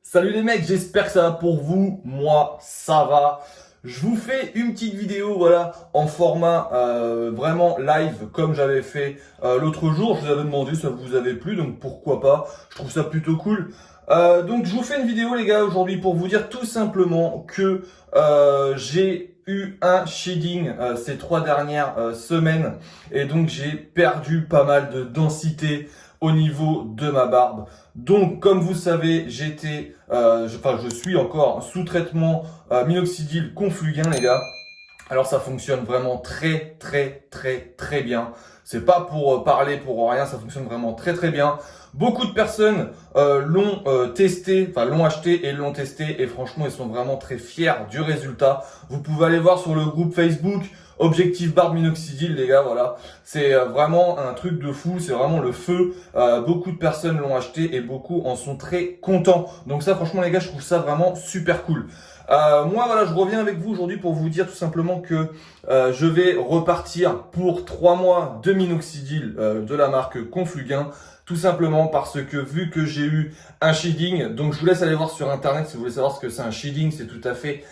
Salut les mecs, j'espère que ça va pour vous. Moi, ça va. Je vous fais une petite vidéo, voilà, en format vraiment live, comme j'avais fait l'autre jour. Je vous avais demandé, ça vous avait plu, donc pourquoi pas. Je trouve ça plutôt cool. Donc je vous fais une vidéo les gars aujourd'hui pour vous dire tout simplement que j'ai eu un shedding ces 3 dernières semaines et donc j'ai perdu pas mal de densité au niveau de ma barbe. Donc, comme vous savez, je suis encore sous traitement minoxidil confluguin, les gars. Alors, ça fonctionne vraiment très bien. C'est pas pour parler pour rien, ça fonctionne vraiment très bien. Beaucoup de personnes l'ont testé, enfin l'ont acheté et l'ont testé et franchement, ils sont vraiment très fiers du résultat. Vous pouvez aller voir sur le groupe Facebook Objectif Barbe Minoxidil, les gars, voilà. C'est vraiment un truc de fou, c'est vraiment le feu. Beaucoup de personnes l'ont acheté et beaucoup en sont très contents. Donc ça, franchement, les gars, je trouve ça vraiment super cool. Moi, voilà, je reviens avec vous aujourd'hui pour vous dire tout simplement que je vais repartir pour 3 mois de minoxidil de la marque Confluguin. Tout simplement parce que vu que j'ai eu un shedding, donc je vous laisse aller voir sur internet si vous voulez savoir ce que c'est un shedding, c'est tout à fait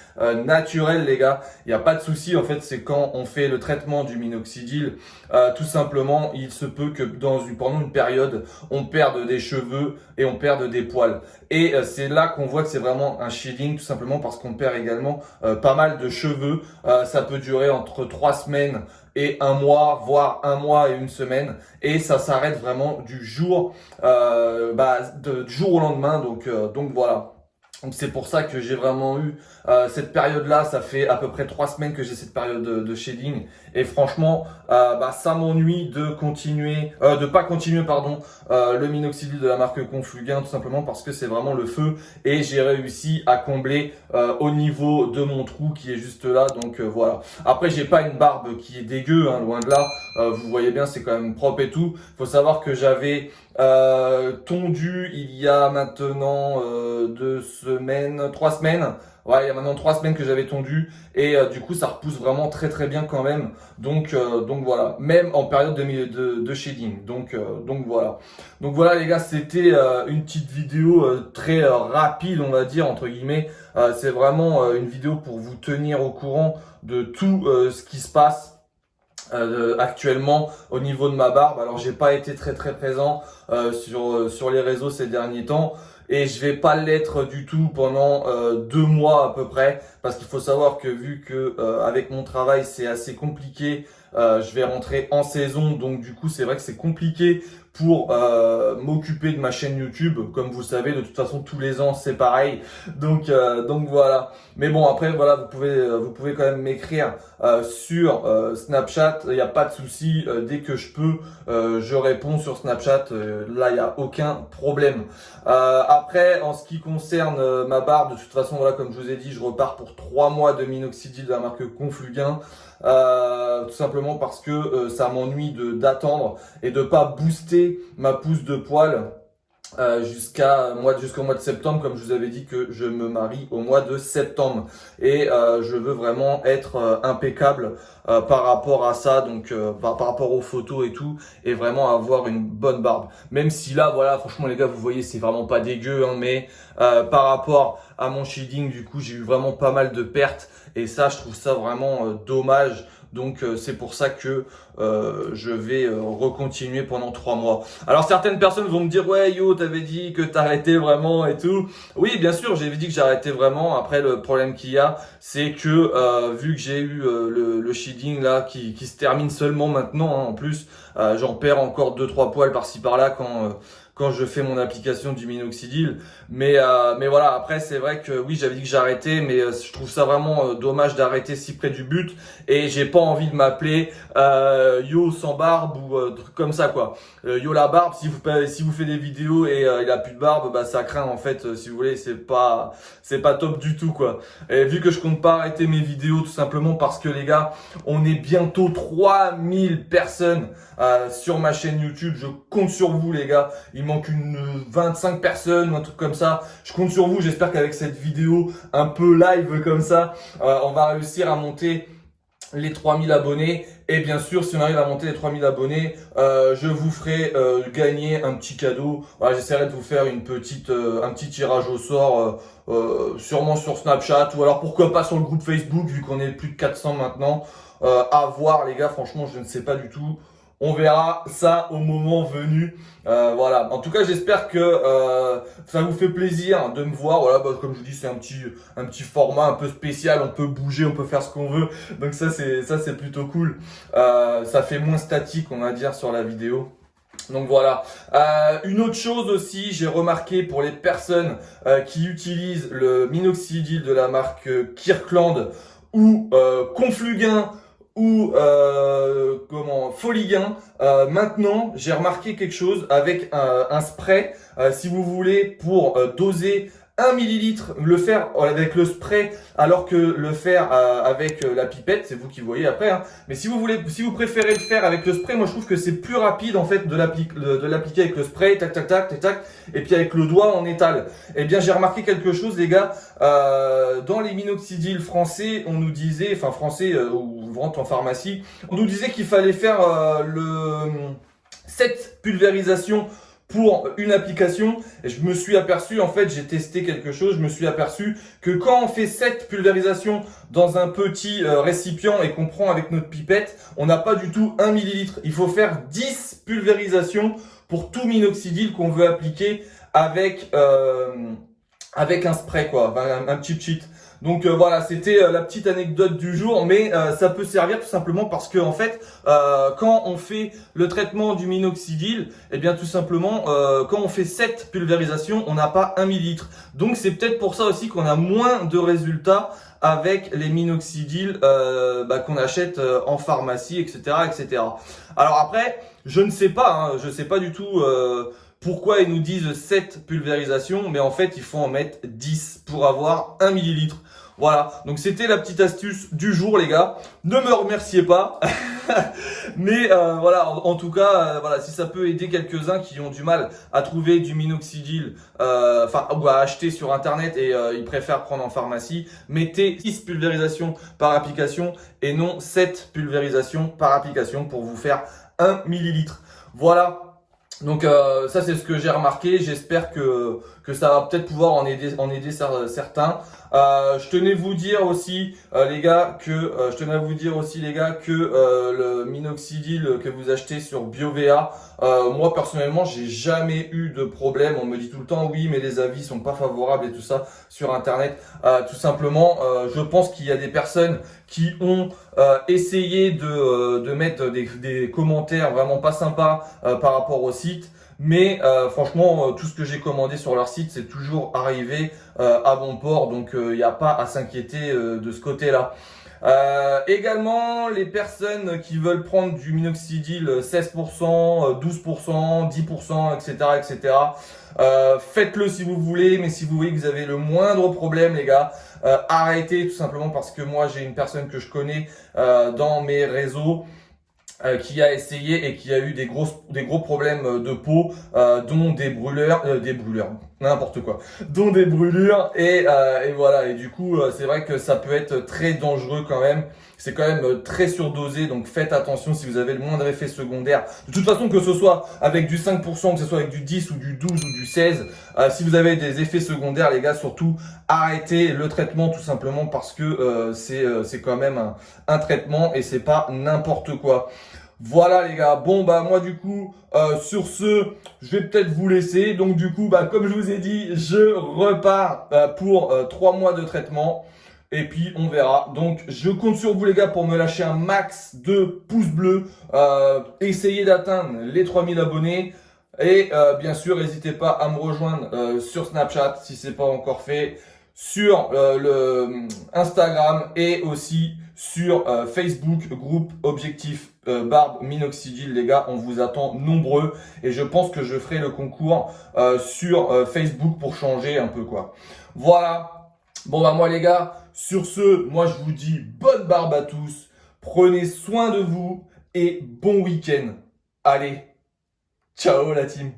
naturel les gars, il n'y a pas de souci en fait, c'est quand on fait le traitement du minoxidil, tout simplement il se peut que pendant une période on perde des cheveux et on perde des poils. Et c'est là qu'on voit que c'est vraiment un shedding, tout simplement parce qu'on perd également pas mal de cheveux. Ça peut durer entre 3 semaines et 1 mois, voire 1 mois et 1 semaine. Et ça s'arrête vraiment du jour au lendemain. Donc voilà. Donc c'est pour ça que j'ai vraiment eu cette période-là. Ça fait à peu près 3 semaines que j'ai cette période de shading. Et franchement, ça m'ennuie de pas continuer le minoxidil de la marque Confluguin, tout simplement parce que c'est vraiment le feu. Et j'ai réussi à combler au niveau de mon trou qui est juste là. Donc voilà. Après, j'ai pas une barbe qui est dégueu, hein, loin de là. Vous voyez bien, c'est quand même propre et tout. Faut savoir que j'avais tondu il y a maintenant 3 semaines. Ouais, il y a maintenant 3 semaines que j'avais tondu et du coup ça repousse vraiment très bien quand même. Donc voilà, même en période de shading. Donc voilà. Donc voilà les gars, c'était une petite vidéo très rapide, on va dire entre guillemets. C'est vraiment une vidéo pour vous tenir au courant de tout ce qui se passe actuellement au niveau de ma barbe. Alors j'ai pas été très présent sur les réseaux ces derniers temps et je vais pas l'être du tout pendant 2 mois à peu près, parce qu'il faut savoir que vu que avec mon travail c'est assez compliqué, je vais rentrer en saison, donc du coup c'est vrai que c'est compliqué pour m'occuper de ma chaîne YouTube. Comme vous savez, de toute façon tous les ans c'est pareil, donc voilà. Mais bon, après voilà, vous pouvez quand même m'écrire sur Snapchat, il n'y a pas de souci. Dès que je peux, je réponds sur Snapchat, là il n'y a aucun problème. Après, en ce qui concerne ma barbe, de toute façon voilà, comme je vous ai dit, je repars pour 3 mois de minoxidil de la marque Confluguin. Tout simplement parce que ça m'ennuie d'attendre et de pas booster ma pousse de poils jusqu'au mois de septembre, comme je vous avais dit que je me marie au mois de septembre. Et je veux vraiment être impeccable par rapport à ça, donc par rapport aux photos et tout, et vraiment avoir une bonne barbe. Même si là, voilà, franchement les gars, vous voyez, c'est vraiment pas dégueu, hein, mais par rapport à mon shading, du coup, j'ai eu vraiment pas mal de pertes, et ça, je trouve ça vraiment dommage. Donc c'est pour ça que je vais recontinuer pendant 3 mois. Alors certaines personnes vont me dire ouais yo, t'avais dit que t'arrêtais vraiment et tout. Oui, bien sûr, j'avais dit que j'arrêtais vraiment. Après le problème qu'il y a, c'est que vu que j'ai eu le shedding là qui se termine seulement maintenant, hein, en plus j'en perds encore 2-3 poils par-ci par-là quand je fais mon application du minoxidil. Mais voilà, après c'est vrai que oui, j'avais dit que j'arrêtais, mais je trouve ça vraiment dommage d'arrêter si près du but, et j'ai pas envie de m'appeler Yo sans barbe ou truc comme ça quoi. Yo la barbe, si vous faites des vidéos et il a plus de barbe, bah ça craint en fait, si vous voulez, c'est pas top du tout quoi. Et vu que je compte pas arrêter mes vidéos tout simplement parce que les gars, on est bientôt 3000 personnes sur ma chaîne YouTube. Je compte sur vous les gars. Il manque 25 personnes ou un truc comme ça. Je compte sur vous. J'espère qu'avec cette vidéo un peu live comme ça, on va réussir à monter les 3000 abonnés. Et bien sûr, si on arrive à monter les 3000 abonnés, je vous ferai gagner un petit cadeau. Voilà, j'essaierai de vous faire un petit tirage au sort, sûrement sur Snapchat, ou alors pourquoi pas sur le groupe Facebook, vu qu'on est plus de 400 maintenant. À voir les gars, franchement, je ne sais pas du tout. On verra ça au moment venu. Voilà. En tout cas, j'espère que ça vous fait plaisir de me voir. Voilà, bah, comme je vous dis, c'est un petit format un peu spécial. On peut bouger, on peut faire ce qu'on veut. Donc ça c'est plutôt cool. Ça fait moins statique, on va dire, sur la vidéo. Donc voilà. Une autre chose aussi, j'ai remarqué pour les personnes qui utilisent le minoxidil de la marque Kirkland ou Conflugain ou Foligain. Maintenant, j'ai remarqué quelque chose avec un spray. Si vous voulez, pour doser 1 millilitre, le faire avec le spray, alors que le faire avec la pipette, c'est vous qui voyez après. Hein. Mais si vous préférez le faire avec le spray, moi je trouve que c'est plus rapide en fait de l'appliquer avec le spray, tac tac tac tac tac, et puis avec le doigt on étale. Eh bien j'ai remarqué quelque chose les gars, dans les minoxidils français, on nous disait, enfin français ou vente en pharmacie, on nous disait qu'il fallait faire cette pulvérisation pour une application. Et je me suis aperçu, en fait, j'ai testé quelque chose, je me suis aperçu que quand on fait cette pulvérisation dans un petit récipient et qu'on prend avec notre pipette, on n'a pas du tout 1 millilitre. Il faut faire 10 pulvérisations pour tout minoxidil qu'on veut appliquer avec un spray, quoi, un petit cheat. Donc voilà, c'était la petite anecdote du jour, mais ça peut servir tout simplement parce que en fait, quand on fait le traitement du minoxidil, eh bien tout simplement, quand on fait cette pulvérisation, on n'a pas 1 millilitre. Donc c'est peut-être pour ça aussi qu'on a moins de résultats avec les minoxidils qu'on achète en pharmacie, etc., etc. Alors après, je ne sais pas, hein, je sais pas du tout pourquoi ils nous disent 7 pulvérisations, mais en fait, il faut en mettre 10 pour avoir 1 millilitre. Voilà, donc c'était la petite astuce du jour les gars. Ne me remerciez pas. Mais voilà, en tout cas, voilà, si ça peut aider quelques-uns qui ont du mal à trouver du minoxidil, ou à acheter sur internet et ils préfèrent prendre en pharmacie, mettez 6 pulvérisations par application et non 7 pulvérisations par application pour vous faire 1 millilitre. Voilà. Donc ça c'est ce que j'ai remarqué, j'espère que ça va peut-être pouvoir en aider certains. Je tenais à vous dire aussi les gars que le minoxidil que vous achetez sur BioVA, moi personnellement j'ai jamais eu de problème. On me dit tout le temps oui mais les avis sont pas favorables et tout ça sur internet. Tout simplement je pense qu'il y a des personnes qui ont essayé de mettre des commentaires vraiment pas sympas par rapport au site. Mais franchement, tout ce que j'ai commandé sur leur site, c'est toujours arrivé à bon port. Donc, il n'y a pas à s'inquiéter de ce côté-là. Également, les personnes qui veulent prendre du minoxidil 16%, 12%, 10%, etc., etc., faites-le si vous voulez, mais si vous voyez que vous avez le moindre problème, les gars, arrêtez tout simplement parce que moi, j'ai une personne que je connais dans mes réseaux qui a essayé et qui a eu des gros problèmes de peau, dont des brûlures, n'importe quoi, dont des brûlures et voilà. Et du coup, c'est vrai que ça peut être très dangereux quand même. C'est quand même très surdosé, donc faites attention si vous avez le moindre effet secondaire. De toute façon, que ce soit avec du 5%, que ce soit avec du 10 ou du 12 ou du 16, si vous avez des effets secondaires, les gars, surtout arrêtez le traitement tout simplement parce que c'est quand même un traitement et c'est pas n'importe quoi. Voilà les gars, bon bah moi du coup sur ce je vais peut-être vous laisser, donc du coup comme je vous ai dit je repars pour 3 mois de traitement et puis on verra. Donc je compte sur vous les gars pour me lâcher un max de pouces bleus, essayez d'atteindre les 3000 abonnés et bien sûr n'hésitez pas à me rejoindre sur Snapchat si c'est pas encore fait, sur le Instagram et aussi sur Facebook, groupe Objectif Barbe Minoxidil. Les gars, on vous attend nombreux et je pense que je ferai le concours sur Facebook pour changer un peu quoi. Voilà. Bon bah moi les gars, sur ce, moi je vous dis bonne barbe à tous, prenez soin de vous et bon week-end. Allez, ciao la team.